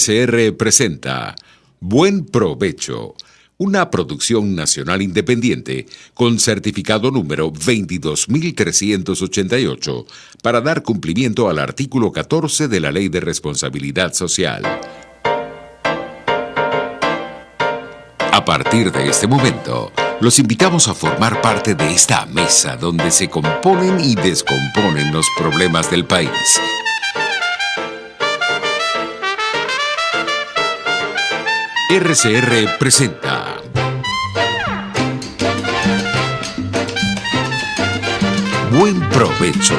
RCR presenta Buen Provecho, una producción nacional independiente con certificado número 22388 para dar cumplimiento al artículo 14 de la Ley de Responsabilidad Social. A partir de este momento, los invitamos a formar parte de esta mesa donde se componen y descomponen los problemas del país. RCR presenta Buen Provecho.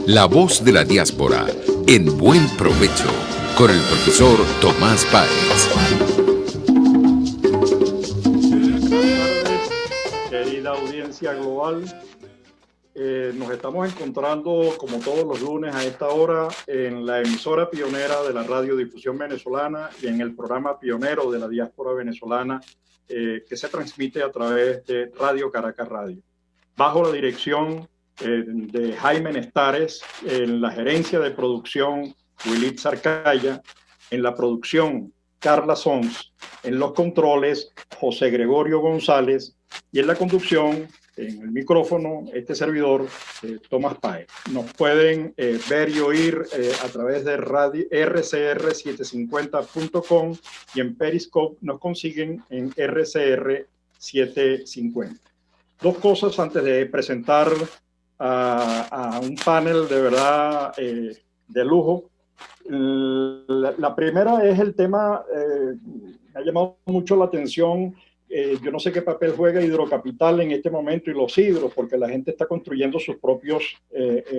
La voz de la diáspora en Buen Provecho con el profesor Tomás Páez. Querida audiencia global, nos estamos encontrando como todos los lunes a esta hora en la emisora pionera de la radiodifusión venezolana y en el programa pionero de la diáspora venezolana que se transmite a través de Radio Caracas Radio, bajo la dirección de Jaime Nestares, en la gerencia de producción Willy Zarcaya, en la producción Carla Sons, en los controles José Gregorio González y en la conducción, en el micrófono, este servidor, Tomás Páez. Nos pueden ver y oír a través de radio rcr750.com y en Periscope nos consiguen en rcr750. Dos cosas antes de presentar a un panel de verdad de lujo. La primera es el tema, me ha llamado mucho la atención. Yo no sé qué papel juega Hidrocapital en este momento y los hidros, porque la gente está construyendo sus propios,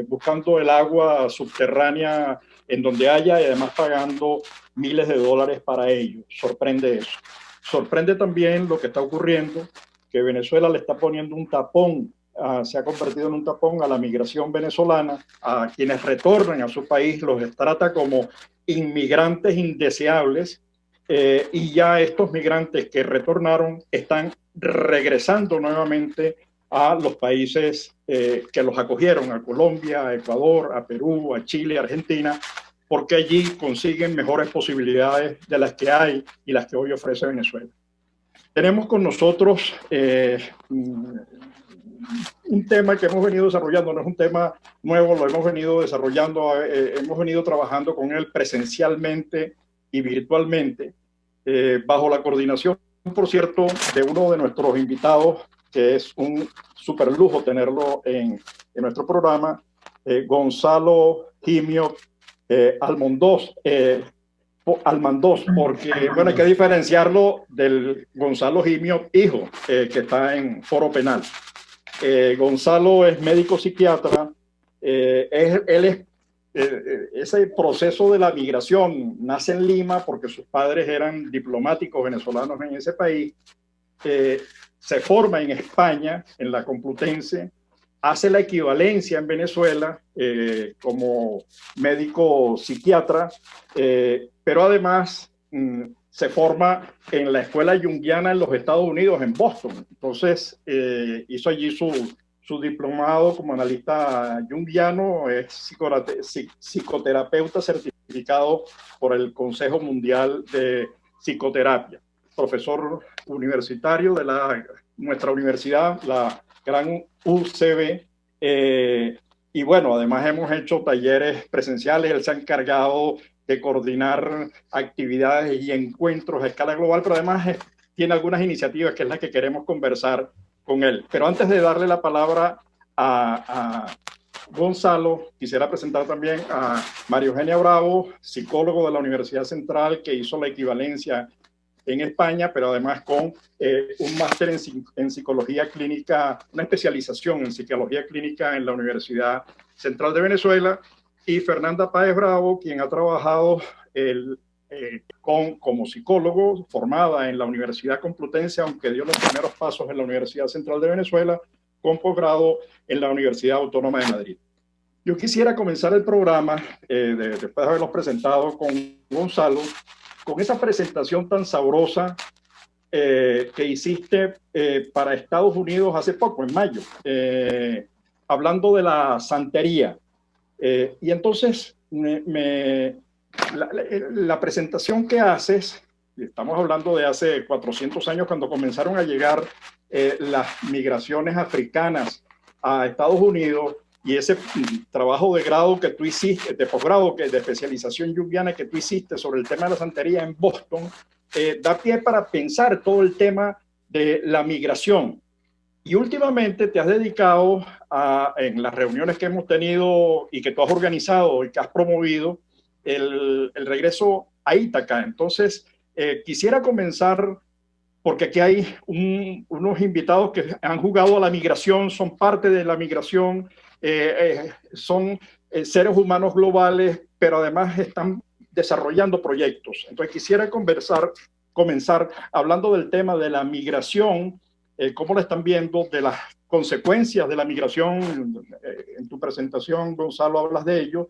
buscando el agua subterránea en donde haya y además pagando miles de dólares para ello. Sorprende eso. Sorprende también lo que está ocurriendo, que Venezuela le está poniendo un tapón, se ha convertido en un tapón a la migración venezolana, a quienes retornan a su país, los trata como inmigrantes indeseables. Y ya estos migrantes que retornaron están regresando nuevamente a los países que los acogieron, a Colombia, a Ecuador, a Perú, a Chile, a Argentina, porque allí consiguen mejores posibilidades de las que hay y las que hoy ofrece Venezuela. Tenemos con nosotros un tema que hemos venido desarrollando, no es un tema nuevo, lo hemos venido desarrollando, hemos venido trabajando con él presencialmente y virtualmente, bajo la coordinación, por cierto, de uno de nuestros invitados, que es un súper lujo tenerlo en nuestro programa, Gonzalo Gimio Almandós, porque bueno, hay que diferenciarlo del Gonzalo Gimio hijo, que está en foro penal. Gonzalo es médico psiquiatra, él es ese proceso de la migración nace en Lima porque sus padres eran diplomáticos venezolanos en ese país, se forma en España, en la Complutense, hace la equivalencia en Venezuela como médico psiquiatra, pero además se forma en la escuela junguiana en los Estados Unidos, en Boston. Entonces hizo allí su diplomado como analista junguiano, es psicoterapeuta certificado por el Consejo Mundial de Psicoterapia, profesor universitario de nuestra universidad, la gran UCB, y bueno, además hemos hecho talleres presenciales, él se ha encargado de coordinar actividades y encuentros a escala global, pero además tiene algunas iniciativas que es la que queremos conversar con él. Pero antes de darle la palabra a Gonzalo, quisiera presentar también a María Eugenia Bravo, psicólogo de la Universidad Central, que hizo la equivalencia en España, pero además con un máster en psicología clínica, una especialización en psicología clínica en la Universidad Central de Venezuela, y Fernanda Páez Bravo, quien ha trabajado como psicólogo, formada en la Universidad Complutense, aunque dio los primeros pasos en la Universidad Central de Venezuela, con posgrado en la Universidad Autónoma de Madrid. Yo quisiera comenzar el programa, después de haberlos presentado con Gonzalo, con esa presentación tan sabrosa que hiciste para Estados Unidos hace poco, en mayo, hablando de la santería. Y entonces la presentación que haces, estamos hablando de hace 400 años cuando comenzaron a llegar las migraciones africanas a Estados Unidos, y ese trabajo de grado que tú hiciste, de posgrado, de especialización junguiana que tú hiciste sobre el tema de la santería en Boston, da pie para pensar todo el tema de la migración. Y últimamente te has dedicado en las reuniones que hemos tenido y que tú has organizado y que has promovido, el regreso a Ítaca. Entonces, quisiera comenzar, porque aquí hay unos invitados que han jugado a la migración, son parte de la migración, son seres humanos globales, pero además están desarrollando proyectos. Entonces, quisiera comenzar hablando del tema de la migración, cómo la están viendo, de las consecuencias de la migración. En tu presentación, Gonzalo, hablas de ello,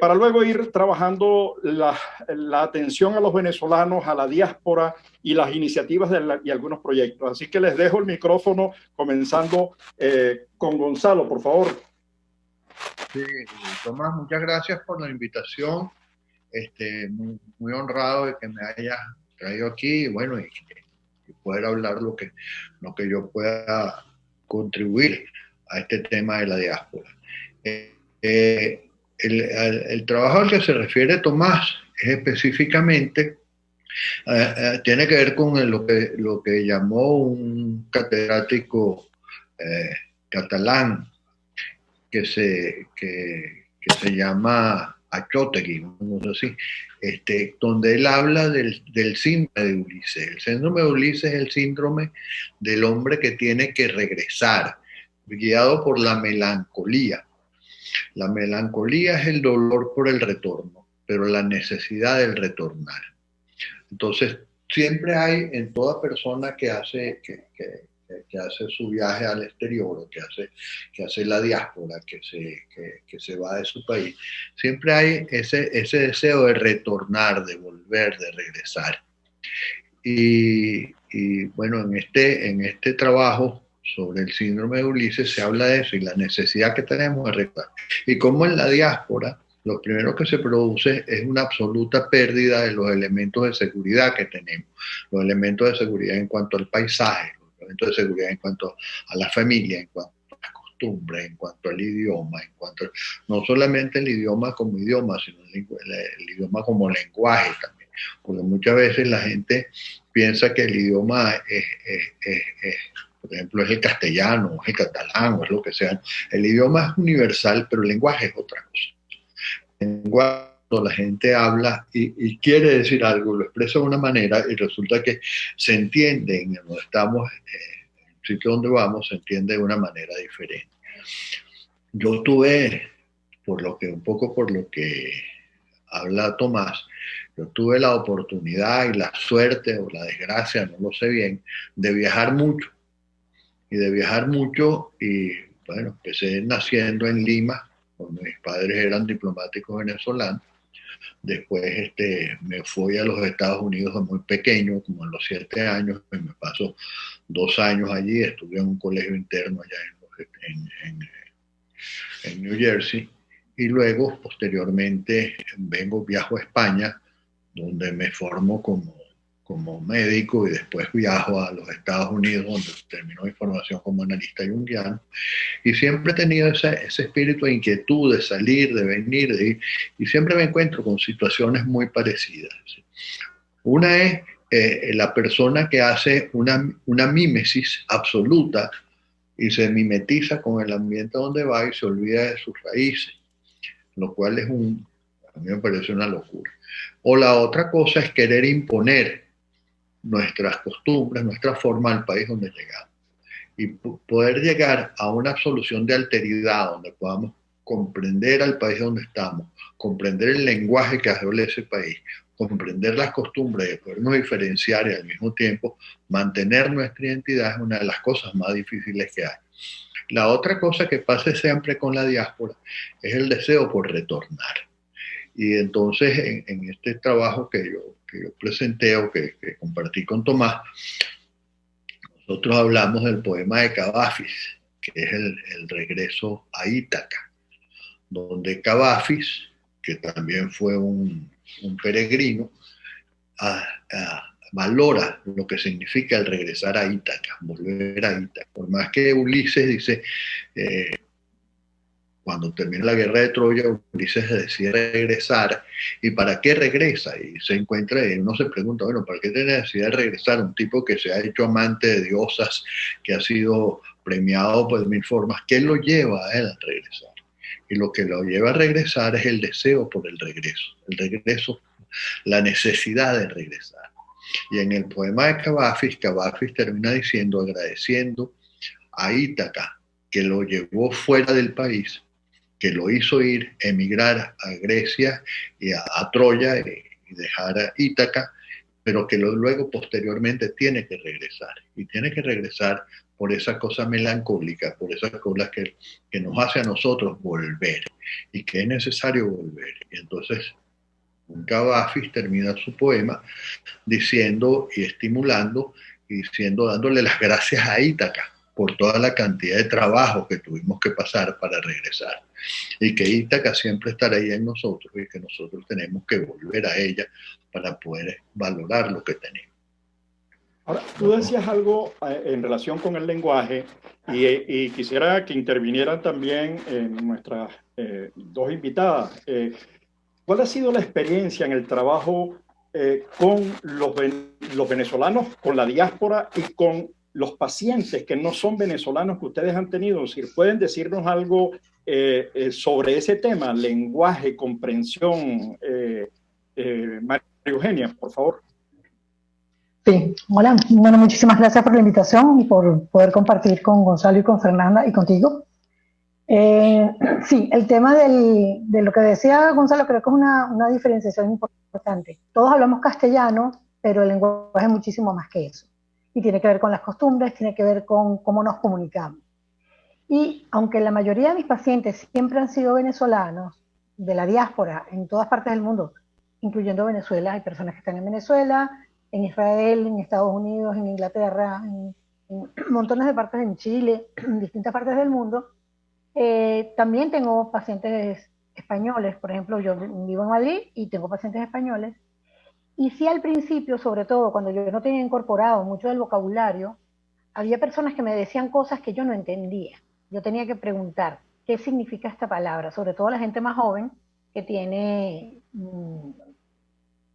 para luego ir trabajando la atención a los venezolanos, a la diáspora y las iniciativas y algunos proyectos. Así que les dejo el micrófono, comenzando con Gonzalo, por favor. Sí, Tomás, muchas gracias por la invitación. Muy honrado de que me hayas traído aquí, bueno, y poder hablar lo que yo pueda contribuir a este tema de la diáspora. El trabajo al que se refiere Tomás es específicamente, tiene que ver con lo que llamó un catedrático catalán que se llama Achotegui, no sé si, donde él habla del síndrome de Ulises. El síndrome de Ulises es el síndrome del hombre que tiene que regresar, guiado por la melancolía. La melancolía es el dolor por el retorno, pero la necesidad del retornar. Entonces, siempre hay en toda persona que hace su viaje al exterior, que hace la diáspora, que se va de su país, siempre hay ese deseo de retornar, de volver, de regresar. Y bueno, en este trabajo sobre el síndrome de Ulises se habla de eso y la necesidad que tenemos de regresar. Y como en la diáspora, lo primero que se produce es una absoluta pérdida de los elementos de seguridad que tenemos, los elementos de seguridad en cuanto al paisaje, de seguridad en cuanto a la familia, en cuanto a las costumbres, en cuanto al idioma, no solamente el idioma como idioma, sino el idioma como lenguaje también, porque muchas veces la gente piensa que el idioma por ejemplo, es el castellano, es el catalán, o es lo que sea. El idioma es universal, pero el lenguaje es otra cosa. El lenguaje, la gente habla y quiere decir algo, lo expresa de una manera y resulta que se entiende en donde estamos, en el sitio donde vamos, se entiende de una manera diferente. Yo tuve, un poco por lo que habla Tomás, yo tuve la oportunidad y la suerte o la desgracia, no lo sé bien, de viajar mucho. Y bueno, empecé naciendo en Lima, cuando mis padres eran diplomáticos venezolanos. Después me fui a los Estados Unidos de muy pequeño, como a los 7 años, y me paso 2 años allí, estuve en un colegio interno allá en New Jersey, y luego, posteriormente, viajo a España, donde me formo como médico y después viajo a los Estados Unidos, donde termino mi formación como analista junguiano. Y siempre he tenido ese espíritu de inquietud, de salir, de venir, de ir, y siempre me encuentro con situaciones muy parecidas. Una es la persona que hace una mímesis absoluta y se mimetiza con el ambiente donde va y se olvida de sus raíces, lo cual a mí me parece una locura. O la otra cosa es querer imponer nuestras costumbres, nuestra forma al país donde llegamos. Y poder llegar a una solución de alteridad donde podamos comprender al país donde estamos, comprender el lenguaje que habla ese país, comprender las costumbres y podernos diferenciar y al mismo tiempo mantener nuestra identidad es una de las cosas más difíciles que hay. La otra cosa que pasa siempre con la diáspora es el deseo por retornar. Y entonces en este trabajo que yo presenté o que compartí con Tomás, nosotros hablamos del poema de Cavafis, que es el regreso a Ítaca, donde Cavafis, que también fue un peregrino, valora lo que significa el regresar a Ítaca, volver a Ítaca. Por más que Ulises dice, cuando termina la guerra de Troya, Ulises decide regresar. ¿Y para qué regresa? Y se encuentra, y uno se pregunta, bueno, ¿para qué tiene necesidad de regresar? Un tipo que se ha hecho amante de diosas, que ha sido premiado pues, de mil formas, ¿qué lo lleva a él a regresar? Y lo que lo lleva a regresar es el deseo por el regreso, la necesidad de regresar. Y en el poema de Cavafis termina diciendo, agradeciendo a Ítaca, que lo llevó fuera del país, que lo hizo emigrar a Grecia y a Troya y dejar a Ítaca, pero que luego posteriormente tiene que regresar. Y tiene que regresar por esa cosa melancólica, por esas cosas que nos hace a nosotros volver y que es necesario volver. Y entonces Cavafis termina su poema diciendo y estimulando y dándole las gracias a Ítaca por toda la cantidad de trabajo que tuvimos que pasar para regresar. Y que Ítaca siempre estará ahí en nosotros y que nosotros tenemos que volver a ella para poder valorar lo que tenemos. Ahora, tú decías algo en relación con el lenguaje y quisiera que intervinieran también nuestras dos invitadas. ¿Cuál ha sido la experiencia en el trabajo con los venezolanos, con la diáspora y con los pacientes que no son venezolanos que ustedes han tenido? Si pueden decirnos algo sobre ese tema, lenguaje, comprensión. María Eugenia, por favor. Sí, hola, bueno, muchísimas gracias por la invitación y por poder compartir con Gonzalo y con Fernanda y contigo. Sí, el tema de lo que decía Gonzalo creo que es una diferenciación importante. Todos hablamos castellano, pero el lenguaje es muchísimo más que eso. Y tiene que ver con las costumbres, tiene que ver con cómo nos comunicamos. Y aunque la mayoría de mis pacientes siempre han sido venezolanos, de la diáspora, en todas partes del mundo, incluyendo Venezuela, hay personas que están en Venezuela, en Israel, en Estados Unidos, en Inglaterra, en montones de partes en Chile, en distintas partes del mundo. También tengo pacientes españoles, por ejemplo, yo vivo en Madrid y tengo pacientes españoles. Y sí, al principio, sobre todo cuando yo no tenía incorporado mucho del vocabulario, había personas que me decían cosas que yo no entendía. Yo tenía que preguntar, ¿qué significa esta palabra? Sobre todo la gente más joven que tiene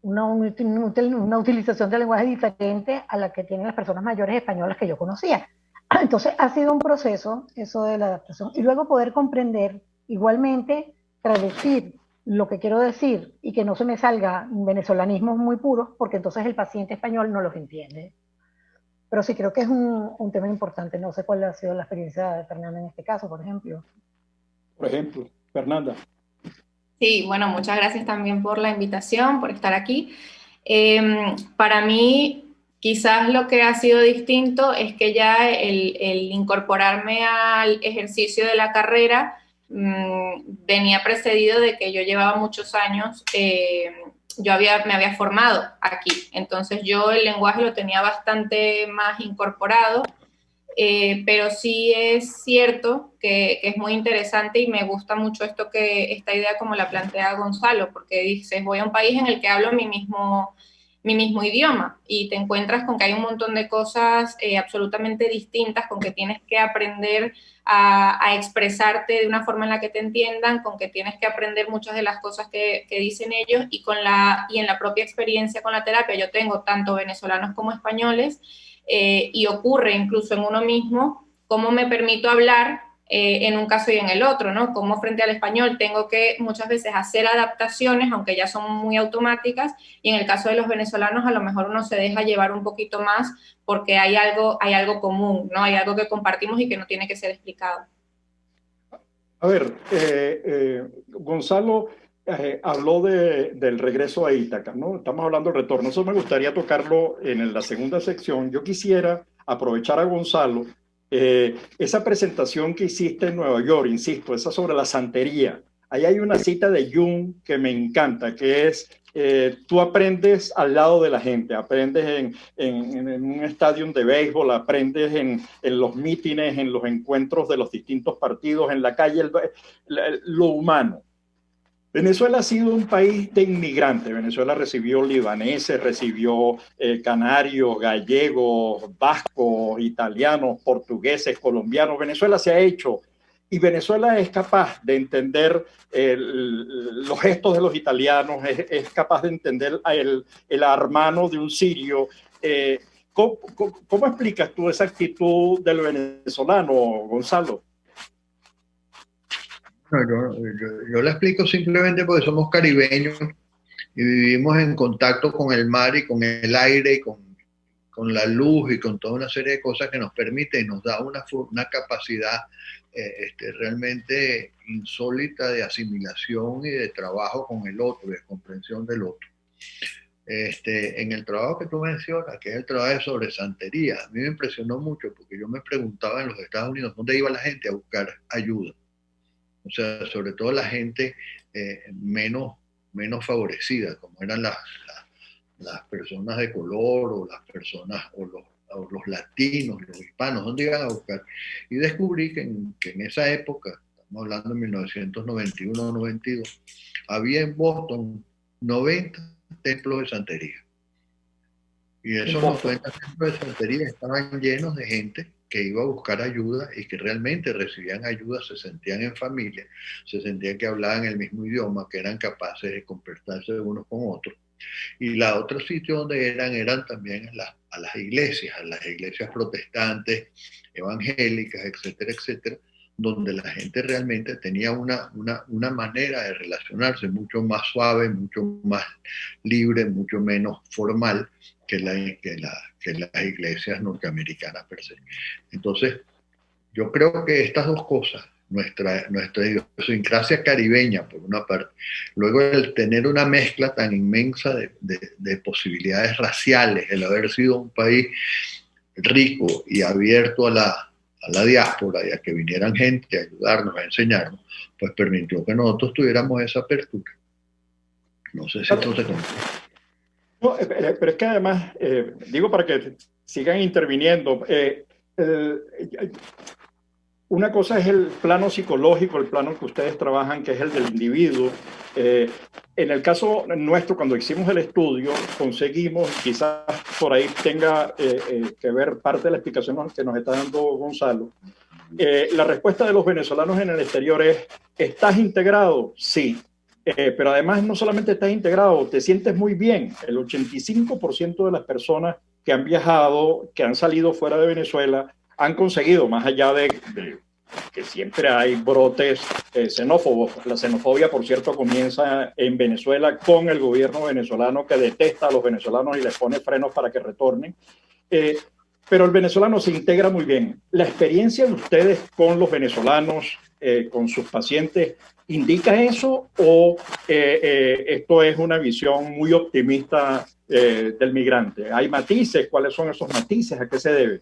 una utilización del lenguaje diferente a la que tienen las personas mayores españolas que yo conocía. Entonces ha sido un proceso eso de la adaptación y luego poder comprender, igualmente traducir lo que quiero decir y que no se me salga venezolanismos muy puros, porque entonces el paciente español no los entiende. Pero sí creo que es un tema importante. No sé cuál ha sido la experiencia de Fernanda en este caso, por ejemplo. Por ejemplo, Fernanda. Sí, bueno, muchas gracias también por la invitación, por estar aquí. Para mí, quizás lo que ha sido distinto es que ya el incorporarme al ejercicio de la carrera venía precedido de que yo llevaba muchos años, me había formado aquí, entonces yo el lenguaje lo tenía bastante más incorporado. Pero sí es cierto que es muy interesante y me gusta mucho esta idea como la plantea Gonzalo, porque dices, voy a un país en el que hablo mi mismo idioma y te encuentras con que hay un montón de cosas absolutamente distintas, con que tienes que aprender a expresarte de una forma en la que te entiendan, con que tienes que aprender muchas de las cosas que dicen ellos y en la propia experiencia con la terapia. Yo tengo tanto venezolanos como españoles. Y ocurre incluso en uno mismo, cómo me permito hablar en un caso y en el otro, ¿no? Cómo frente al español tengo que muchas veces hacer adaptaciones, aunque ya son muy automáticas, y en el caso de los venezolanos a lo mejor uno se deja llevar un poquito más porque hay algo común, ¿no? Hay algo que compartimos y que no tiene que ser explicado. A ver, Gonzalo habló del regreso a Ítaca, ¿no? Estamos hablando del retorno. Eso me gustaría tocarlo en la segunda sección. Yo quisiera aprovechar a Gonzalo, esa presentación que hiciste en Nueva York, insisto, esa sobre la santería. Ahí hay una cita de Jung que me encanta, que es, tú aprendes al lado de la gente, aprendes en un estadio de béisbol, aprendes en los mítines, en los encuentros de los distintos partidos, en la calle, lo humano. Venezuela ha sido un país de inmigrantes. Venezuela recibió libaneses, recibió canarios, gallegos, vascos, italianos, portugueses, colombianos. Venezuela se ha hecho y Venezuela es capaz de entender los gestos de los italianos, es capaz de entender el hermano de un sirio. ¿Cómo explicas tú esa actitud del venezolano, Gonzalo? No, yo la explico simplemente porque somos caribeños y vivimos en contacto con el mar y con el aire y con la luz y con toda una serie de cosas que nos permite y nos da una capacidad realmente insólita de asimilación y de trabajo con el otro, de comprensión del otro. En el trabajo que tú mencionas, que es el trabajo de sobresantería, a mí me impresionó mucho porque yo me preguntaba en los Estados Unidos dónde iba la gente a buscar ayuda. O sea, sobre todo la gente menos favorecida, como eran las personas de color o las personas o los latinos, los hispanos, ¿dónde iban a buscar? Y descubrí que en esa época, estamos hablando de 1991-92, había en Boston 90 templos de santería. Y esos 90 templos de santería estaban llenos de gente que iba a buscar ayuda y que realmente recibían ayuda, se sentían en familia, se sentían que hablaban el mismo idioma, que eran capaces de conversarse unos con otros. Y la otro sitio donde eran también a las iglesias protestantes, evangélicas, etcétera, etcétera, donde la gente realmente tenía una manera de relacionarse mucho más suave, mucho más libre, mucho menos formal que las iglesias norteamericanas per se. Entonces, yo creo que estas dos cosas, nuestra idiosincrasia caribeña, por una parte, luego el tener una mezcla tan inmensa de posibilidades raciales, el haber sido un país rico y abierto a la diáspora y a que vinieran gente a ayudarnos, a enseñarnos, pues permitió que nosotros tuviéramos esa apertura. No sé si esto se conoce. No, pero es que además, digo para que sigan interviniendo, una cosa es el plano psicológico, el plano que ustedes trabajan, que es el del individuo. En el caso nuestro, cuando hicimos el estudio, conseguimos, quizás por ahí tenga que ver parte de la explicación que nos está dando Gonzalo, la respuesta de los venezolanos en el exterior es, ¿estás integrado? Sí. Pero además no solamente estás integrado, te sientes muy bien. El 85% de las personas que han viajado, que han salido fuera de Venezuela, han conseguido, más allá de que siempre hay brotes xenófobos. La xenofobia, por cierto, comienza en Venezuela con el gobierno venezolano que detesta a los venezolanos y les pone frenos para que retornen. Pero el venezolano se integra muy bien. La experiencia de ustedes con los venezolanos, con sus pacientes, ¿indica eso o esto es una visión muy optimista del migrante? ¿Hay matices? ¿Cuáles son esos matices? ¿A qué se debe?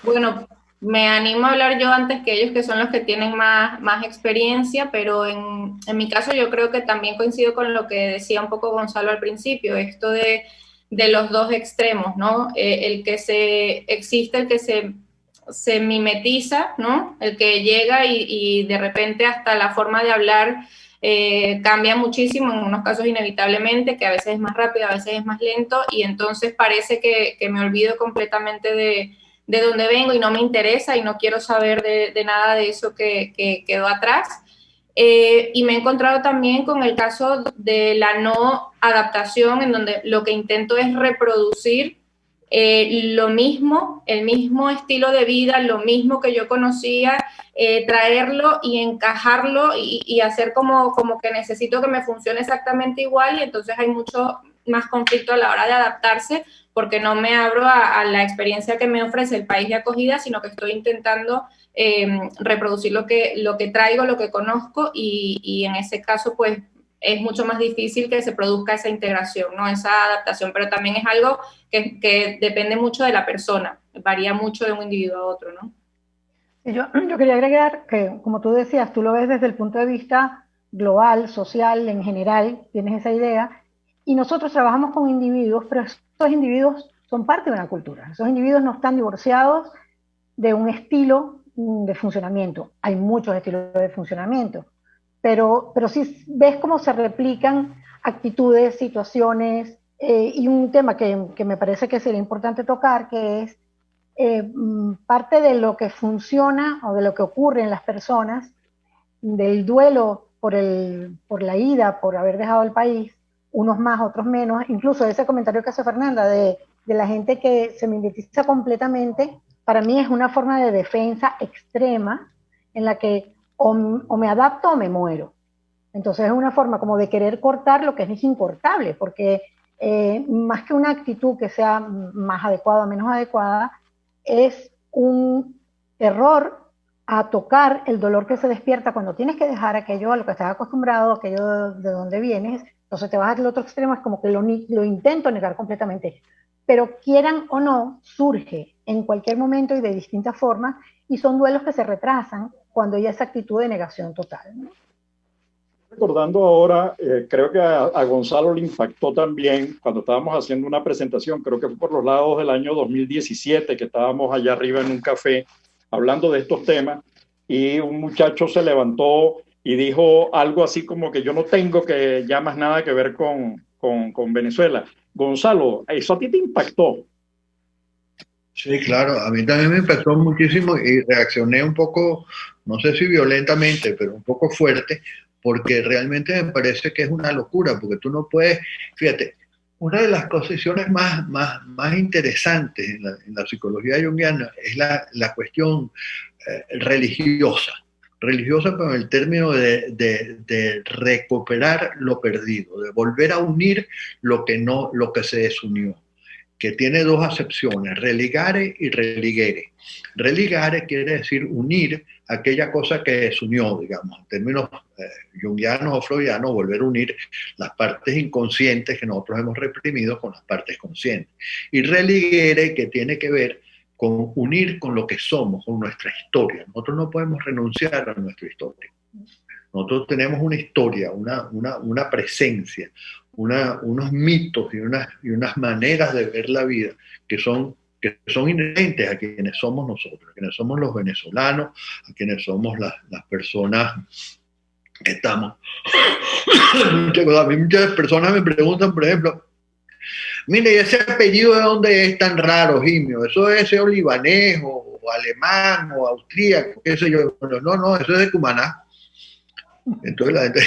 Bueno, me animo a hablar yo antes que ellos, que son los que tienen más experiencia, pero en mi caso yo creo que también coincido con lo que decía un poco Gonzalo al principio, esto de los dos extremos, ¿no? Existe el que se mimetiza, ¿no? El que llega y de repente hasta la forma de hablar cambia muchísimo, en unos casos inevitablemente, que a veces es más rápido, a veces es más lento, y entonces parece que me olvido completamente de dónde vengo y no me interesa y no quiero saber de nada de eso que quedó atrás. Y me he encontrado también con el caso de la no adaptación, en donde lo que intento es reproducir lo mismo, el mismo estilo de vida, lo mismo que yo conocía, traerlo y encajarlo y hacer como que necesito que me funcione exactamente igual, y entonces hay mucho más conflicto a la hora de adaptarse, porque no me abro a la experiencia que me ofrece el país de acogida, sino que estoy intentando reproducir lo que traigo, lo que conozco, y en ese caso pues es mucho más difícil que se produzca esa integración, ¿no? Esa adaptación, pero también es algo que depende mucho de la persona, varía mucho de un individuo a otro, ¿no? Yo quería agregar que, como tú decías, tú lo ves desde el punto de vista global, social, en general, tienes esa idea, y nosotros trabajamos con individuos, pero esos individuos son parte de una cultura. Esos individuos no están divorciados de un estilo de funcionamiento. Hay muchos estilos de funcionamiento, pero sí ves cómo se replican actitudes, situaciones, y un tema que me parece que sería importante tocar, que es parte de lo que funciona o de lo que ocurre en las personas, del duelo por la ida, por haber dejado el país, unos más, otros menos, incluso ese comentario que hace Fernanda de la gente que se mimetiza completamente, para mí es una forma de defensa extrema en la que o me adapto o me muero. Entonces es una forma como de querer cortar lo que es incortable, porque más que una actitud que sea más adecuada o menos adecuada, es un error a tocar el dolor que se despierta cuando tienes que dejar aquello a lo que estás acostumbrado, aquello de donde vienes. Entonces te vas al otro extremo, es como que lo intento negar completamente. Pero quieran o no, surge en cualquier momento y de distintas formas, y son duelos que se retrasan cuando hay esa actitud de negación total, ¿no? Recordando ahora, creo que a Gonzalo le impactó también cuando estábamos haciendo una presentación, creo que fue por los lados del año 2017, que estábamos allá arriba en un café hablando de estos temas, y un muchacho se levantó y dijo algo así como que yo no tengo que ya más nada que ver con Venezuela. Gonzalo, ¿eso a ti te impactó? Sí, claro, a mí también me impactó muchísimo y reaccioné un poco, no sé si violentamente, pero un poco fuerte, porque realmente me parece que es una locura, porque tú no puedes, fíjate, una de las posiciones más interesantes en la psicología junguiana es la cuestión religiosa, pero en el término de recuperar lo perdido, de volver a unir lo que se desunió, que tiene dos acepciones, religare y religere. Religare quiere decir unir aquella cosa que desunió, digamos, en términos junguianos o freudianos, volver a unir las partes inconscientes que nosotros hemos reprimido con las partes conscientes. Y religere, que tiene que ver con unir con lo que somos, con nuestra historia. Nosotros no podemos renunciar a nuestra historia. Nosotros tenemos una historia, una presencia, unos mitos y unas maneras de ver la vida que son inherentes a quienes somos nosotros, a quienes somos los venezolanos, a quienes somos las personas que estamos. A mí muchas personas me preguntan, por ejemplo, mire, ¿y ese apellido de dónde es tan raro, Jimio? ¿Eso es libanés o alemán o austríaco? ¿Qué sé yo? No, eso es de Cumaná. Entonces la gente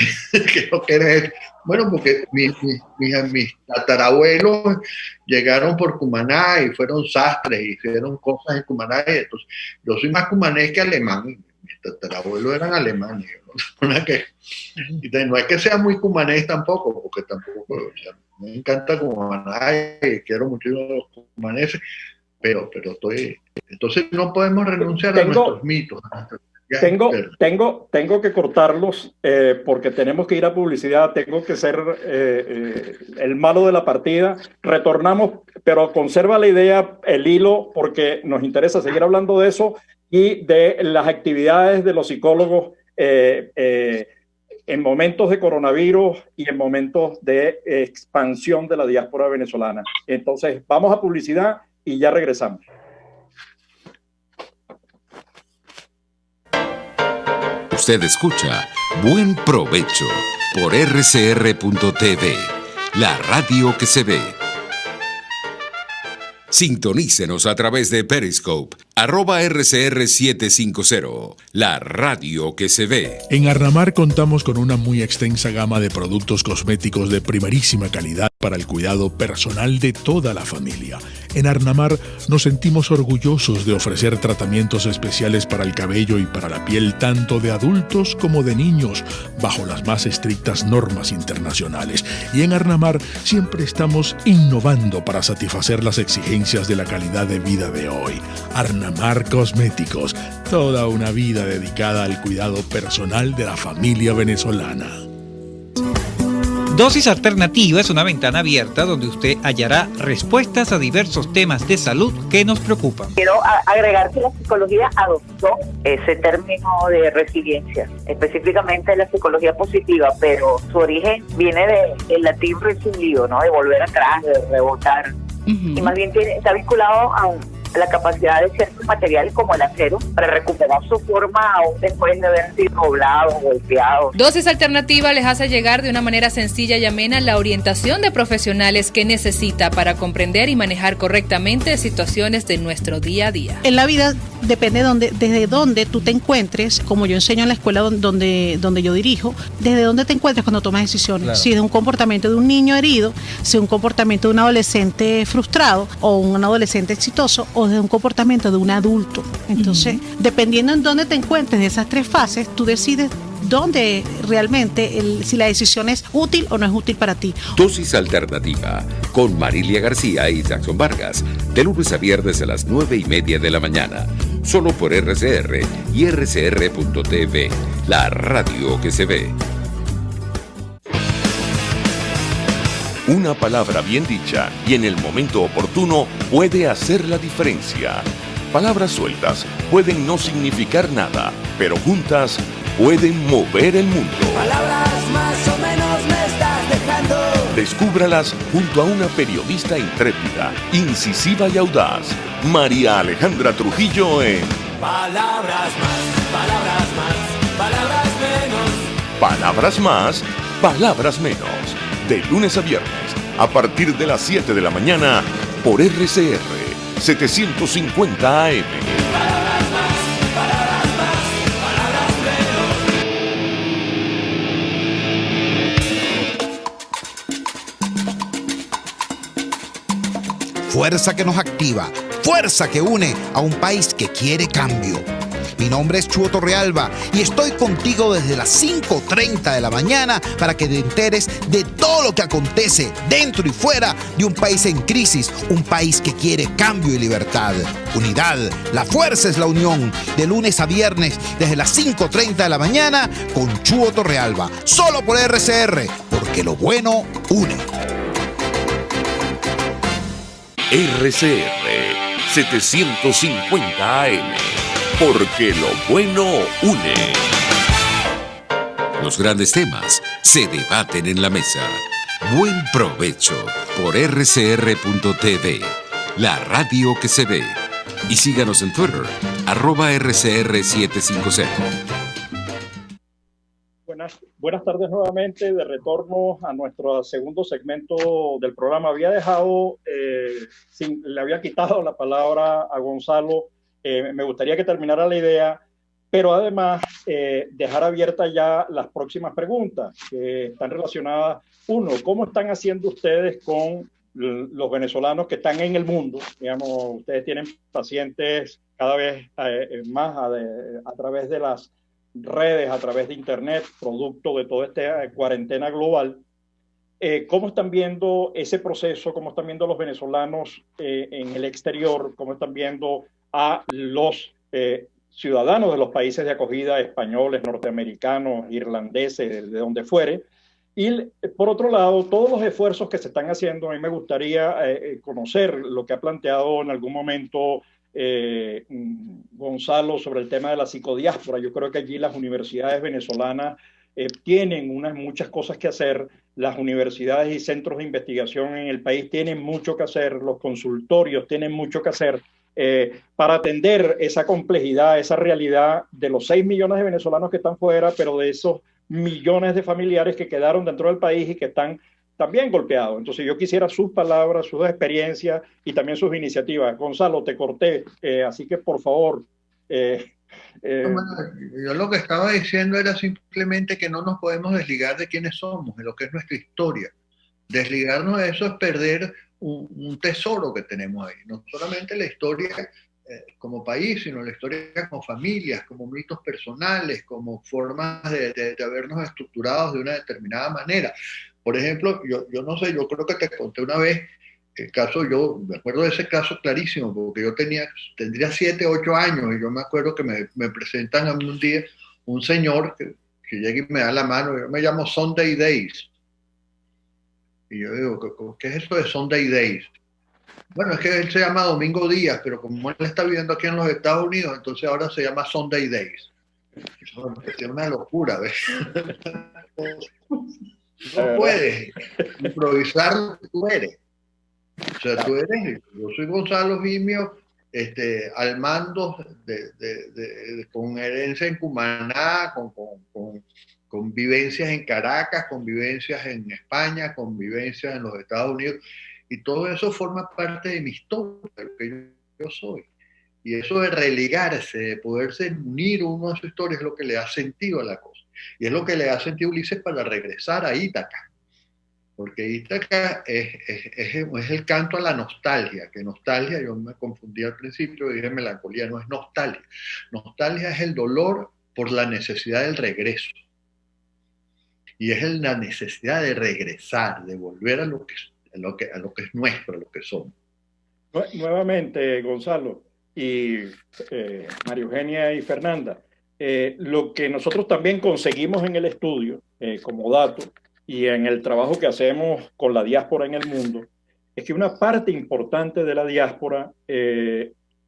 que no quiere, bueno, porque mis tatarabuelos llegaron por Cumaná y fueron sastres y hicieron cosas en Cumaná, y entonces yo soy más cumanés que alemán, mis tatarabuelos eran alemanes, ¿no? No es que sea muy cumanés tampoco, porque tampoco, o sea, me encanta Cumaná y quiero mucho a los cumaneses, pero entonces no podemos renunciar a nuestros mitos, a nuestros... Tengo que cortarlos porque tenemos que ir a publicidad, tengo que ser el malo de la partida. Retornamos, pero conserva la idea, el hilo, porque nos interesa seguir hablando de eso y de las actividades de los psicólogos en momentos de coronavirus y en momentos de expansión de la diáspora venezolana. Entonces, vamos a publicidad y ya regresamos. Usted escucha Buen Provecho por rcr.tv, la radio que se ve. Sintonícenos a través de Periscope, @RCR750, la radio que se ve. En Arnamar contamos con una muy extensa gama de productos cosméticos de primerísima calidad para el cuidado personal de toda la familia. En Arnamar nos sentimos orgullosos de ofrecer tratamientos especiales para el cabello y para la piel tanto de adultos como de niños, bajo las más estrictas normas internacionales. Y en Arnamar siempre estamos innovando para satisfacer las exigencias de la calidad de vida de hoy. Arnamar Cosméticos, toda una vida dedicada al cuidado personal de la familia venezolana. Dosis Alternativa es una ventana abierta donde usted hallará respuestas a diversos temas de salud que nos preocupan. Quiero agregar que la psicología adoptó ese término de resiliencia, específicamente la psicología positiva, pero su origen viene del latín resilio, ¿no? De volver atrás, de rebotar. Y más bien está vinculado a la capacidad de ciertos materiales como el acero para recuperar su forma aún después de haber sido doblado o golpeado. Dosis Alternativa les hace llegar de una manera sencilla y amena la orientación de profesionales que necesita para comprender y manejar correctamente situaciones de nuestro día a día. En la vida depende desde dónde tú te encuentres, como yo enseño en la escuela donde yo dirijo, desde dónde te encuentres cuando tomas decisiones. Claro. Si es un comportamiento de un niño herido, si es un comportamiento de un adolescente frustrado o un adolescente exitoso, o de un comportamiento de un adulto. Entonces, dependiendo en dónde te encuentres de esas tres fases, tú decides dónde realmente, si la decisión es útil o no es útil para ti. Dosis Alternativa, con Marilia García y Jackson Vargas, de lunes a viernes a las 9:30 de la mañana, solo por RCR y rcr.tv, la radio que se ve. Una palabra bien dicha y en el momento oportuno puede hacer la diferencia. Palabras sueltas pueden no significar nada, pero juntas pueden mover el mundo. Palabras más o menos me estás dejando. Descúbralas junto a una periodista intrépida, incisiva y audaz, María Alejandra Trujillo en Palabras más, palabras más, palabras menos. Palabras más, palabras menos. De lunes a viernes, a partir de las 7 de la mañana, por RCR 750 AM. Palabras más, palabras más, palabras menos. Fuerza que nos activa, fuerza que une a un país que quiere cambio. Mi nombre es Chuo Torrealba y estoy contigo desde las 5:30 de la mañana para que te enteres de todo lo que acontece dentro y fuera de un país en crisis, un país que quiere cambio y libertad. Unidad, la fuerza es la unión, de lunes a viernes desde las 5:30 de la mañana con Chuo Torrealba, solo por RCR, porque lo bueno une. RCR 750 AM. Porque lo bueno une. Los grandes temas se debaten en la mesa. Buen provecho por rcr.tv, la radio que se ve. Y síganos en Twitter, @rcr750. Buenas tardes nuevamente, de retorno a nuestro segundo segmento del programa. Había dejado, le había quitado la palabra a Gonzalo. Me gustaría que terminara la idea, pero además dejar abiertas ya las próximas preguntas que están relacionadas. Uno, ¿cómo están haciendo ustedes con los venezolanos que están en el mundo? Digamos, ustedes tienen pacientes cada vez más a través de las redes, a través de internet, producto de toda esta cuarentena global. ¿Cómo están viendo ese proceso? ¿Cómo están viendo los venezolanos en el exterior? ¿Cómo están viendo a los ciudadanos de los países de acogida, españoles, norteamericanos, irlandeses, de donde fuere? Y por otro lado, todos los esfuerzos que se están haciendo, a mí me gustaría conocer lo que ha planteado en algún momento Gonzalo sobre el tema de la psicodiáspora. Yo creo que allí las universidades venezolanas tienen muchas cosas que hacer. Las universidades y centros de investigación en el país tienen mucho que hacer, los consultorios tienen mucho que hacer para atender esa complejidad, esa realidad de los 6 millones de venezolanos que están fuera, pero de esos millones de familiares que quedaron dentro del país y que están también golpeados. Entonces yo quisiera sus palabras, sus experiencias y también sus iniciativas. Gonzalo, te corté, así que por favor. Yo lo que estaba diciendo era simplemente que no nos podemos desligar de quiénes somos, de lo que es nuestra historia. Desligarnos de eso es perder un tesoro que tenemos ahí. No solamente la historia como país, sino la historia como familias, como mitos personales, como formas de habernos estructurados de una determinada manera. Por ejemplo, yo no sé, yo creo que te conté una vez el caso, yo me acuerdo de ese caso clarísimo, porque yo tendría 7, 8 años, y yo me acuerdo que me presentan a mí un día un señor que llega y me da la mano. Yo me llamo Sunday Days, Y yo digo, ¿qué es eso de Sunday Days? Bueno, es que él se llama Domingo Díaz, pero como él está viviendo aquí en los Estados Unidos, entonces ahora se llama Sunday Days. Eso es una locura, ¿ves? No puedes improvisar lo que tú eres. O sea, yo soy Gonzalo Gimio, al mando con herencia en Cumaná, con vivencias en Caracas, con vivencias en España, con vivencias en los Estados Unidos, y todo eso forma parte de mi historia, de lo que yo soy. Y eso de religarse, de poderse unir uno a su historia es lo que le da sentido a la cosa. Y es lo que le da sentido a Ulises para regresar a Ítaca. Porque Ítaca es el canto a la nostalgia, que nostalgia, yo me confundí al principio, dije melancolía, no es nostalgia. Nostalgia es el dolor por la necesidad del regreso. Y es la necesidad de regresar, de volver a lo que es nuestro, a lo que somos. Nuevamente, Gonzalo y María Eugenia y Fernanda, lo que nosotros también conseguimos en el estudio, como dato, y en el trabajo que hacemos con la diáspora en el mundo, es que una parte importante de la diáspora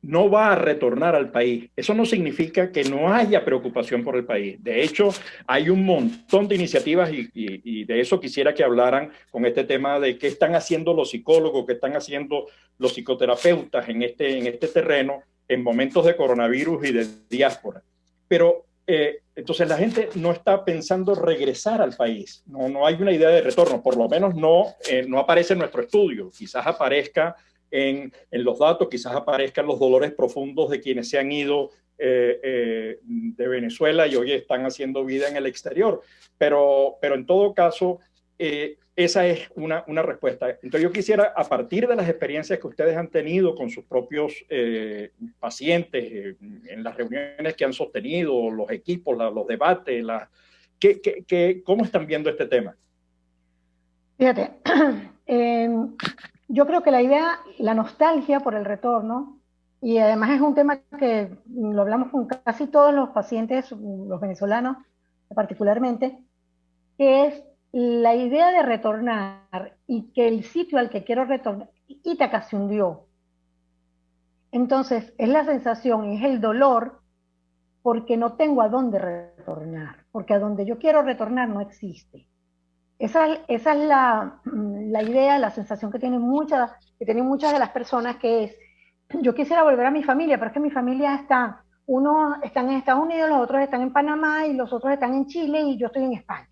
no va a retornar al país. Eso no significa que no haya preocupación por el país. De hecho, hay un montón de iniciativas y de eso quisiera que hablaran con este tema de qué están haciendo los psicólogos, qué están haciendo los psicoterapeutas en este terreno en momentos de coronavirus y de diáspora. Pero entonces la gente no está pensando regresar al país. No hay una idea de retorno, por lo menos no aparece en nuestro estudio. Quizás aparezca en los datos, quizás aparezcan los dolores profundos de quienes se han ido de Venezuela y hoy están haciendo vida en el exterior. Pero en todo caso, esa es una respuesta. Entonces yo quisiera, a partir de las experiencias que ustedes han tenido con sus propios pacientes, en las reuniones que han sostenido, los equipos, los debates, ¿cómo están viendo este tema? Fíjate, yo creo que la nostalgia por el retorno, y además es un tema que lo hablamos con casi todos los pacientes, los venezolanos particularmente, que es la idea de retornar y que el sitio al que quiero retornar, Ítaca se hundió. Entonces es la sensación y es el dolor porque no tengo a dónde retornar, porque a donde yo quiero retornar no existe. Esa es la idea, la sensación que tienen muchas de las personas, que es, yo quisiera volver a mi familia, pero es que mi familia unos están en Estados Unidos, los otros están en Panamá y los otros están en Chile y yo estoy en España.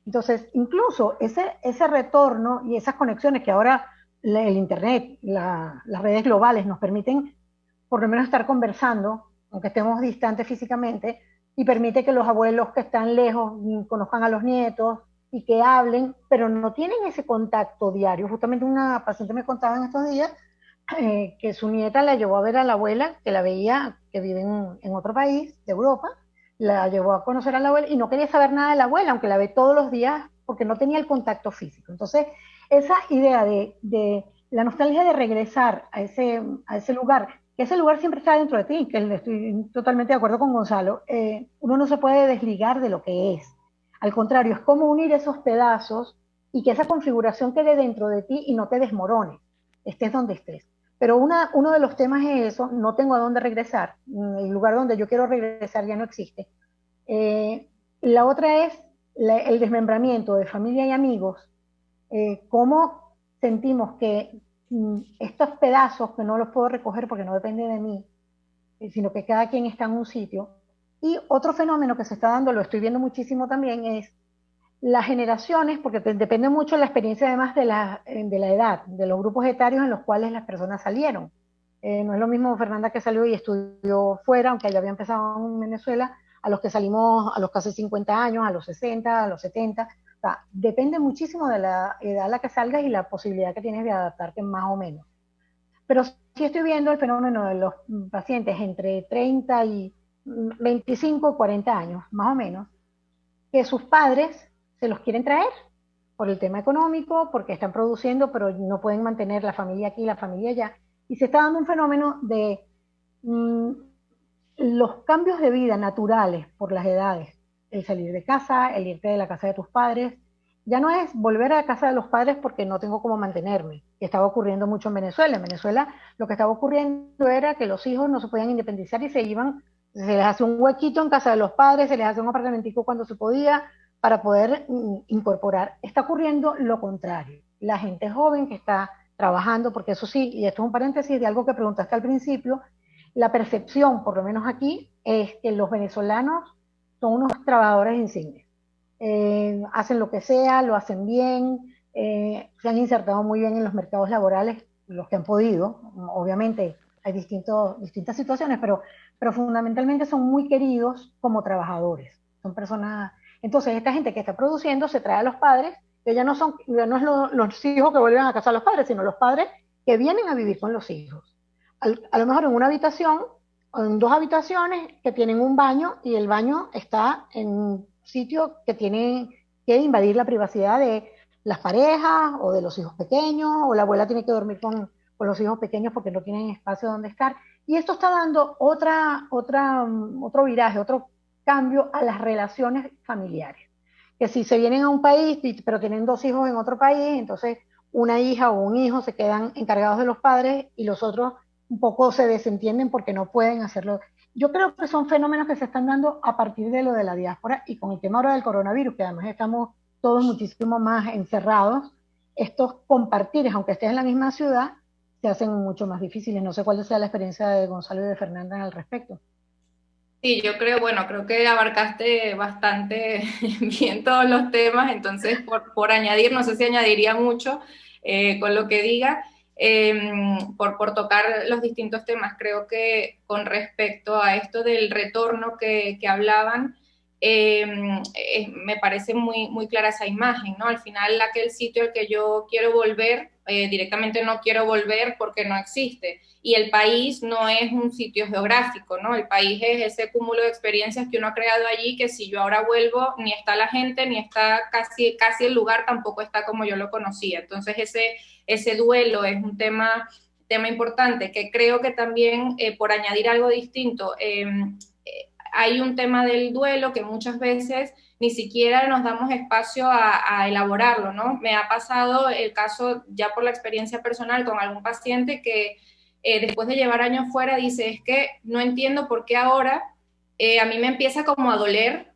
Entonces, incluso ese retorno y esas conexiones que ahora el Internet, las redes globales nos permiten por lo menos estar conversando, aunque estemos distantes físicamente, y permite que los abuelos que están lejos conozcan a los nietos y que hablen, pero no tienen ese contacto diario. Justamente una paciente me contaba en estos días que su nieta la llevó a ver a la abuela, que la veía, que vive en otro país de Europa, la llevó a conocer a la abuela y no quería saber nada de la abuela, aunque la ve todos los días, porque no tenía el contacto físico. Entonces, esa idea de la nostalgia de regresar a ese lugar, que ese lugar siempre está dentro de ti, que estoy totalmente de acuerdo con Gonzalo, uno no se puede desligar de lo que es. Al contrario, es como unir esos pedazos y que esa configuración quede dentro de ti y no te desmorone, estés donde estés. Pero uno de los temas es eso, no tengo a dónde regresar, el lugar donde yo quiero regresar ya no existe. La otra es el desmembramiento de familia y amigos, cómo sentimos que estos pedazos que no los puedo recoger porque no depende de mí, sino que cada quien está en un sitio. Y otro fenómeno que se está dando, lo estoy viendo muchísimo también, es las generaciones, porque depende mucho de la experiencia además de la edad, de los grupos etarios en los cuales las personas salieron. No es lo mismo Fernanda, que salió y estudió fuera, aunque ella había empezado en Venezuela, a los que salimos a los casi 50 años, a los 60, a los 70. O sea, depende muchísimo de la edad a la que salgas y la posibilidad que tienes de adaptarte más o menos. Pero sí estoy viendo el fenómeno de los pacientes entre 30 y 25 o 40 años, más o menos, que sus padres se los quieren traer por el tema económico, porque están produciendo, pero no pueden mantener la familia aquí y la familia allá. Y se está dando un fenómeno de los cambios de vida naturales por las edades, el salir de casa, el irte de la casa de tus padres, ya no es volver a la casa de los padres porque no tengo cómo mantenerme, que estaba ocurriendo mucho en Venezuela. En Venezuela lo que estaba ocurriendo era que los hijos no se podían independizar y se iban, se les hacía un huequito en casa de los padres, se les hacía un apartamentico cuando se podía para poder incorporar. Está ocurriendo lo contrario. La gente joven que está trabajando, porque eso sí, y esto es un paréntesis de algo que preguntaste al principio, la percepción, por lo menos aquí, es que los venezolanos son unos trabajadores insignes. Hacen lo que sea, lo hacen bien, se han insertado muy bien en los mercados laborales, los que han podido. Obviamente hay distintas situaciones, pero fundamentalmente son muy queridos como trabajadores. Son personas. Entonces, esta gente que está produciendo se trae a los padres, que ya no es los hijos que vuelven a casa a los padres, sino los padres que vienen a vivir con los hijos. A lo mejor en una habitación, o en 2 habitaciones que tienen un baño, y el baño está en un sitio que tiene que invadir la privacidad de las parejas o de los hijos pequeños, o la abuela tiene que dormir con los hijos pequeños porque no tienen espacio donde estar. Y esto está dando otro viraje, otro cambio a las relaciones familiares. Que si se vienen a un país, pero tienen 2 hijos en otro país, entonces una hija o un hijo se quedan encargados de los padres y los otros un poco se desentienden porque no pueden hacerlo. Yo creo que son fenómenos que se están dando a partir de lo de la diáspora y con el tema ahora del coronavirus, que además estamos todos muchísimo más encerrados. Estos compartires, aunque estés en la misma ciudad, se hacen mucho más difíciles. No sé cuál sea la experiencia de Gonzalo y de Fernanda al respecto. Sí, yo creo que abarcaste bastante bien todos los temas, entonces por añadir, no sé si añadiría mucho con lo que diga, por tocar los distintos temas. Creo que con respecto a esto del retorno que hablaban, me parece muy clara esa imagen, ¿no? Al final, aquel sitio al que yo quiero volver, directamente no quiero volver porque no existe. Y el país no es un sitio geográfico, ¿no? El país es ese cúmulo de experiencias que uno ha creado allí, que si yo ahora vuelvo, ni está la gente, ni está casi el lugar, tampoco está como yo lo conocía. Entonces ese duelo es un tema importante, que creo que también, por añadir algo distinto, hay un tema del duelo que muchas veces ni siquiera nos damos espacio a elaborarlo, ¿no? Me ha pasado el caso, ya por la experiencia personal, con algún paciente que después de llevar años fuera dice, es que no entiendo por qué ahora a mí me empieza como a doler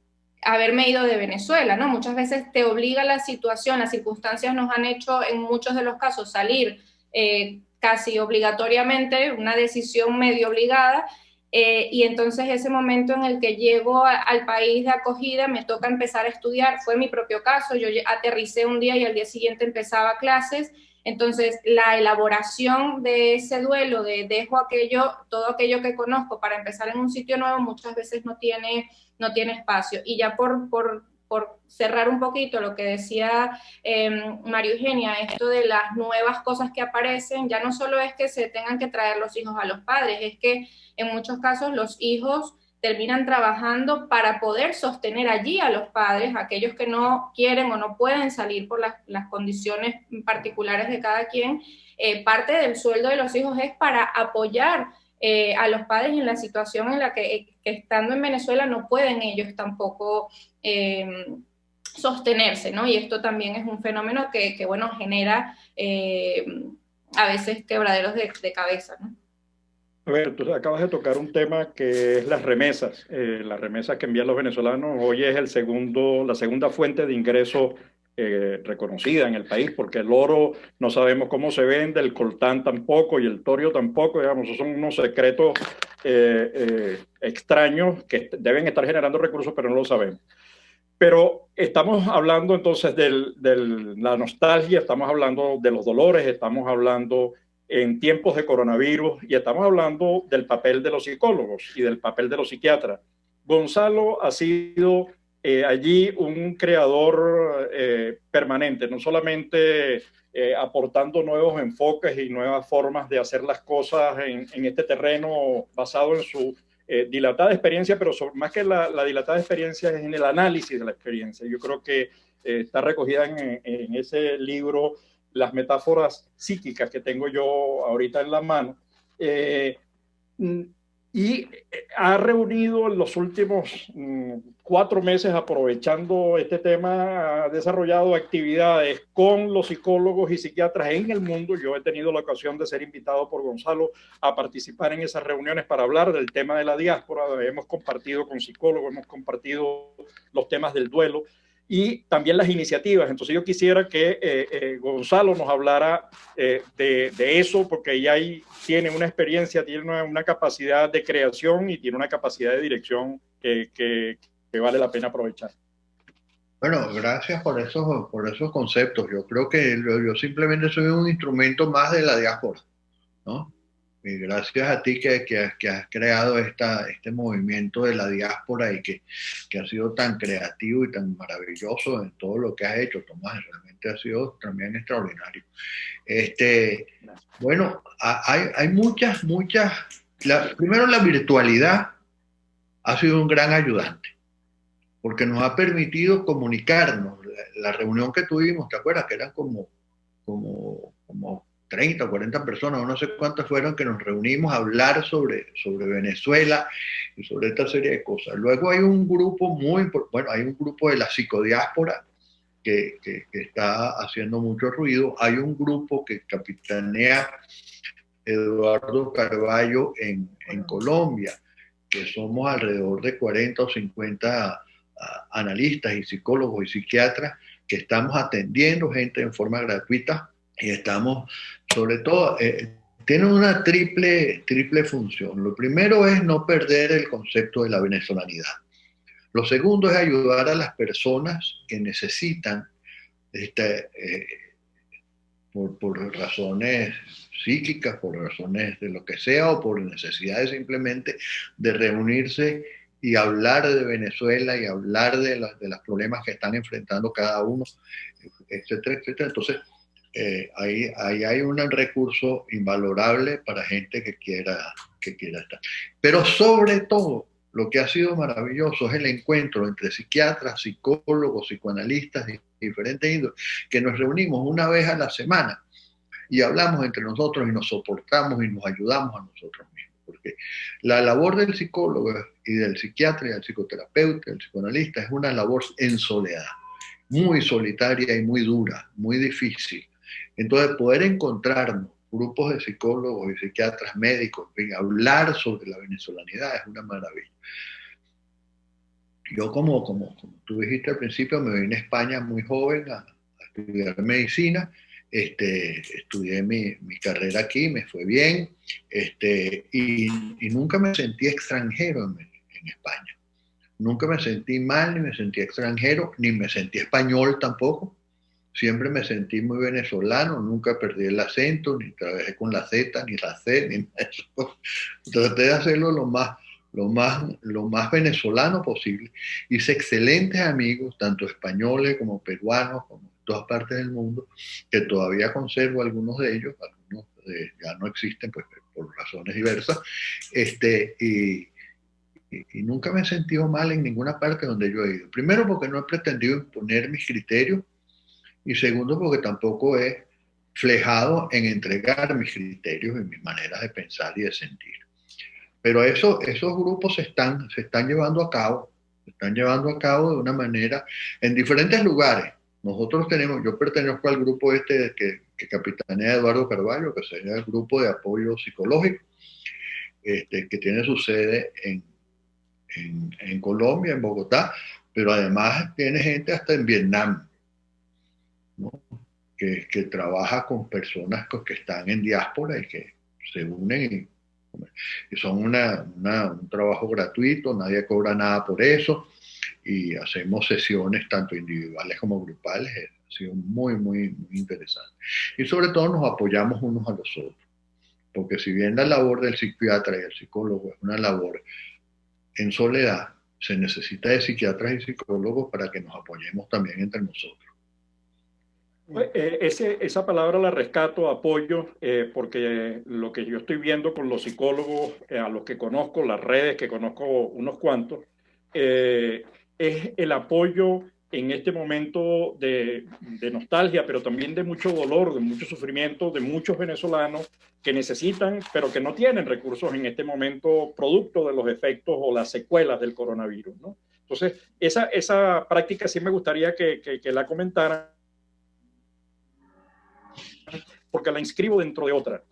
haberme ido de Venezuela, ¿no? Muchas veces te obliga la situación, las circunstancias nos han hecho en muchos de los casos salir casi obligatoriamente, una decisión medio obligada, y entonces ese momento en el que llego al país de acogida me toca empezar a estudiar. Fue mi propio caso, yo aterricé un día y al día siguiente empezaba clases. Entonces la elaboración de ese duelo, de dejo todo aquello que conozco para empezar en un sitio nuevo, muchas veces no tiene espacio. Y ya por cerrar un poquito lo que decía María Eugenia, esto de las nuevas cosas que aparecen, ya no solo es que se tengan que traer los hijos a los padres, es que en muchos casos los hijos terminan trabajando para poder sostener allí a los padres, aquellos que no quieren o no pueden salir por las condiciones particulares de cada quien. Parte del sueldo de los hijos es para apoyar a los padres en la situación en la que estando en Venezuela no pueden ellos tampoco sostenerse, ¿no? Y esto también es un fenómeno que bueno, genera a veces quebraderos de cabeza, ¿no? A ver, tú acabas de tocar un tema que es las remesas que envían los venezolanos. Hoy es la segunda fuente de ingreso reconocida en el país, porque el oro no sabemos cómo se vende, el coltán tampoco y el torio tampoco, digamos, esos son unos secretos extraños que deben estar generando recursos, pero no lo sabemos. Pero estamos hablando entonces de la nostalgia, estamos hablando de los dolores, estamos hablando en tiempos de coronavirus y estamos hablando del papel de los psicólogos y del papel de los psiquiatras. Gonzalo ha sido allí un creador permanente, no solamente aportando nuevos enfoques y nuevas formas de hacer las cosas en este terreno basado en su dilatada experiencia, pero más que la dilatada experiencia es en el análisis de la experiencia. Yo creo que está recogida en ese libro las metáforas psíquicas que tengo yo ahorita en la mano. y ha reunido en los últimos 4 meses, aprovechando este tema, ha desarrollado actividades con los psicólogos y psiquiatras en el mundo. Yo he tenido la ocasión de ser invitado por Gonzalo a participar en esas reuniones para hablar del tema de la diáspora. Hemos compartido con psicólogos, hemos compartido los temas del duelo y también las iniciativas. Entonces yo quisiera que Gonzalo nos hablara de eso, porque ella tiene una experiencia, tiene una capacidad de creación y tiene una capacidad de dirección que vale la pena aprovechar. Bueno, gracias por esos conceptos. Yo creo que yo simplemente soy un instrumento más de la diáspora, ¿no? Y gracias a ti que has creado este movimiento de la diáspora y que ha sido tan creativo y tan maravilloso en todo lo que has hecho, Tomás. Realmente ha sido también extraordinario. Bueno, hay muchas. Primero, la virtualidad ha sido un gran ayudante, porque nos ha permitido comunicarnos. La reunión que tuvimos, ¿te acuerdas? Que eran como 30 o 40 personas, no sé cuántas fueron, que nos reunimos a hablar sobre Venezuela y sobre esta serie de cosas. Luego hay un grupo hay un grupo de la psicodiáspora que está haciendo mucho ruido. Hay un grupo que capitanea Eduardo Carballo en Colombia, que somos alrededor de 40 o 50 analistas y psicólogos y psiquiatras que estamos atendiendo gente en forma gratuita, y estamos, sobre todo, tienen una triple función. Lo primero es no perder el concepto de la venezolanidad. Lo segundo es ayudar a las personas que necesitan, por razones psíquicas, por razones de lo que sea, o por necesidades simplemente de reunirse y hablar de Venezuela y hablar de los problemas que están enfrentando cada uno, etcétera, etcétera. Entonces, ahí hay un recurso invalorable para gente que quiera estar. Pero sobre todo, lo que ha sido maravilloso es el encuentro entre psiquiatras, psicólogos, psicoanalistas de diferentes índoles, que nos reunimos una vez a la semana y hablamos entre nosotros y nos soportamos y nos ayudamos a nosotros mismos. Porque la labor del psicólogo y del psiquiatra y del psicoterapeuta, del psicoanalista, es una labor en soledad, muy solitaria y muy dura, muy difícil. Entonces, poder encontrarnos grupos de psicólogos y psiquiatras médicos y hablar sobre la venezolanidad es una maravilla. Yo, como tú dijiste al principio, me vine a España muy joven a estudiar medicina. Estudié mi carrera aquí, me fue bien, y nunca me sentí extranjero en España. Nunca me sentí mal, ni me sentí extranjero, ni me sentí español tampoco. Siempre me sentí muy venezolano, nunca perdí el acento, ni trabajé con la Z, ni la C, ni eso. Traté de hacerlo lo más venezolano posible. Hice excelentes amigos, tanto españoles como peruanos, como en todas partes del mundo, que todavía conservo algunos de ellos, algunos ya no existen pues, por razones diversas, y nunca me he sentido mal en ninguna parte donde yo he ido. Primero, porque no he pretendido imponer mis criterios, y segundo, porque tampoco he flejado en entregar mis criterios y mis maneras de pensar y de sentir. Pero esos grupos se están llevando a cabo, de una manera en diferentes lugares. Yo pertenezco al grupo que capitanea Eduardo Carballo, que sería el grupo de apoyo psicológico, que tiene su sede en Colombia, en Bogotá, pero además tiene gente hasta en Vietnam, ¿no? que trabaja con personas que están en diáspora y que se unen y son un trabajo gratuito, nadie cobra nada por eso, y hacemos sesiones tanto individuales como grupales. Ha sido muy, muy, muy interesante. Y sobre todo nos apoyamos unos a los otros, porque si bien la labor del psiquiatra y del psicólogo es una labor en soledad, se necesita de psiquiatras y psicólogos para que nos apoyemos también entre nosotros. Esa palabra la rescato, apoyo, porque lo que yo estoy viendo con los psicólogos, a los que conozco, las redes que conozco unos cuantos, es el apoyo en este momento de nostalgia, pero también de mucho dolor, de mucho sufrimiento, de muchos venezolanos que necesitan, pero que no tienen recursos en este momento, producto de los efectos o las secuelas del coronavirus, ¿no? Entonces, esa práctica sí me gustaría que la comentaran, porque la inscribo dentro de otra.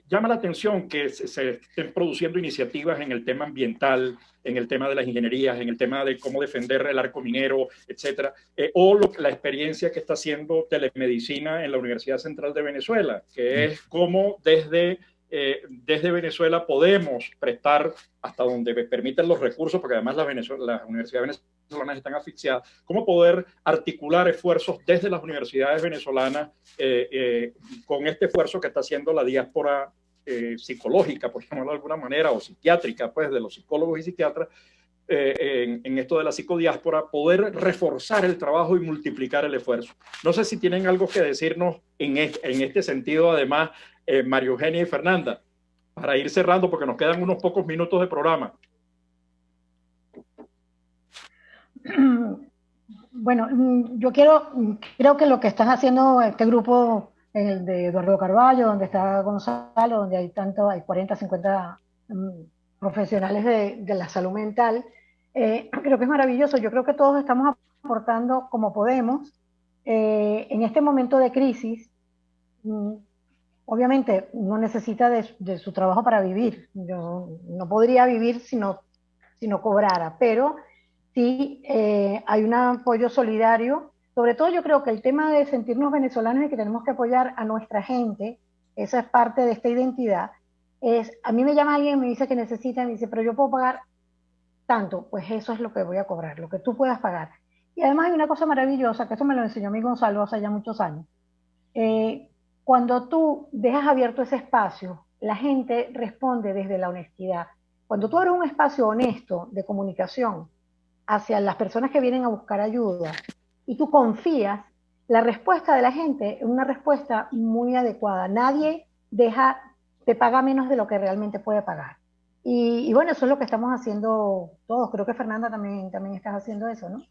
Llama la atención que se estén produciendo iniciativas en el tema ambiental, en el tema de las ingenierías, en el tema de cómo defender el arco minero, etcétera, o la experiencia que está haciendo telemedicina en la Universidad Central de Venezuela, que es cómo desde Venezuela podemos prestar hasta donde permiten los recursos, porque además las universidades venezolanas están asfixiadas, cómo poder articular esfuerzos desde las universidades venezolanas con este esfuerzo que está haciendo la diáspora psicológica, por llamarlo de alguna manera, o psiquiátrica, pues, de los psicólogos y psiquiatras, en esto de la psicodiáspora, poder reforzar el trabajo y multiplicar el esfuerzo. No sé si tienen algo que decirnos en este sentido, además, María Eugenia y Fernanda, para ir cerrando, porque nos quedan unos pocos minutos de programa. Bueno, yo creo que lo que están haciendo este grupo, el de Eduardo Carballo, donde está Gonzalo, donde hay 40, 50 profesionales de la salud mental, creo que es maravilloso. Yo creo que todos estamos aportando como podemos. En este momento de crisis, obviamente uno necesita de su trabajo para vivir. Yo no podría vivir si no cobrara, pero sí hay un apoyo solidario. Sobre todo yo creo que el tema de sentirnos venezolanos y que tenemos que apoyar a nuestra gente, esa es parte de esta identidad. A mí me llama alguien y me dice que necesita, me dice, pero yo puedo pagar tanto, pues eso es lo que voy a cobrar, lo que tú puedas pagar. Y además hay una cosa maravillosa, que eso me lo enseñó mi Gonzalo hace ya muchos años. Cuando tú dejas abierto ese espacio, la gente responde desde la honestidad. Cuando tú abres un espacio honesto de comunicación hacia las personas que vienen a buscar ayuda, y tú confías, la respuesta de la gente es una respuesta muy adecuada. Nadie te paga menos de lo que realmente puede pagar. Y bueno, eso es lo que estamos haciendo todos. Creo que Fernanda también estás haciendo eso, ¿no?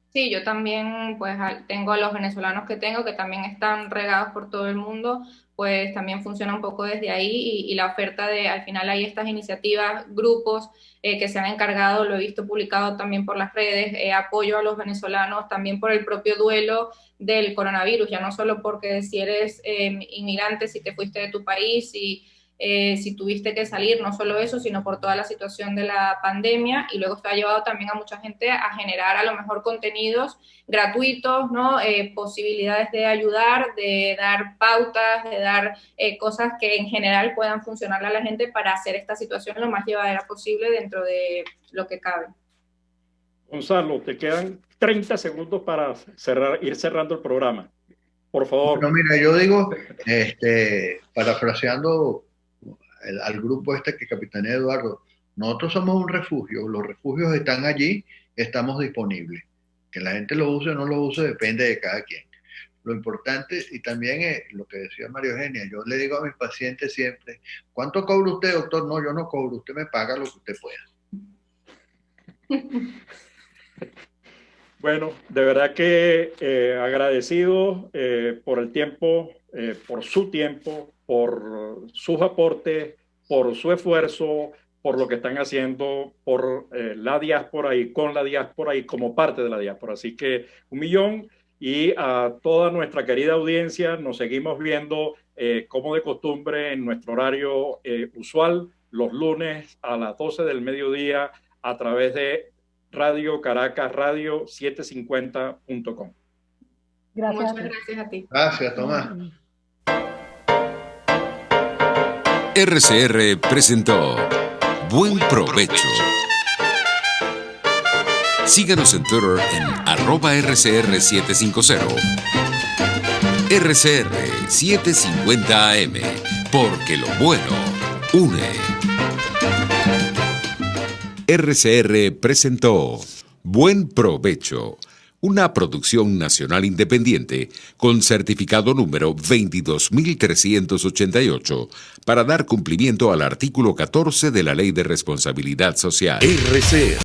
Sí, yo también pues tengo a los venezolanos que tengo, que también están regados por todo el mundo, pues también funciona un poco desde ahí y la oferta al final hay estas iniciativas, grupos que se han encargado, lo he visto publicado también por las redes, apoyo a los venezolanos también por el propio duelo del coronavirus, ya no solo porque si eres inmigrante, si te fuiste de tu país, si tuviste que salir, no solo eso, sino por toda la situación de la pandemia, y luego esto ha llevado también a mucha gente a generar a lo mejor contenidos gratuitos, ¿no? Posibilidades de ayudar, de dar pautas, de dar cosas que en general puedan funcionarle a la gente para hacer esta situación lo más llevadera posible dentro de lo que cabe. Gonzalo, te quedan 30 segundos para ir cerrando el programa. Por favor. Bueno, mira, yo digo, parafraseando al grupo que capitanea Eduardo, nosotros somos un refugio, los refugios están allí, estamos disponibles. Que la gente los use o no los use depende de cada quien. Lo importante, y también es lo que decía María Eugenia, yo le digo a mis pacientes siempre, ¿cuánto cobra usted, doctor? No, yo no cobro, usted me paga lo que usted pueda. Bueno, de verdad que agradecido por el tiempo, por su tiempo, por sus aportes, por su esfuerzo, por lo que están haciendo por la diáspora y con la diáspora y como parte de la diáspora. Así que 1 millón, y a toda nuestra querida audiencia nos seguimos viendo como de costumbre en nuestro horario usual, los lunes a las 12 del mediodía a través de Radio Caracas, Radio 750.com. Gracias. Muchas gracias a ti. Gracias, Tomás. RCR presentó Buen Provecho. Síganos en Twitter en @RCR750. RCR 750 AM, porque lo bueno une. RCR presentó Buen Provecho, una producción nacional independiente con certificado número 22.388 para dar cumplimiento al artículo 14 de la Ley de Responsabilidad Social. RCR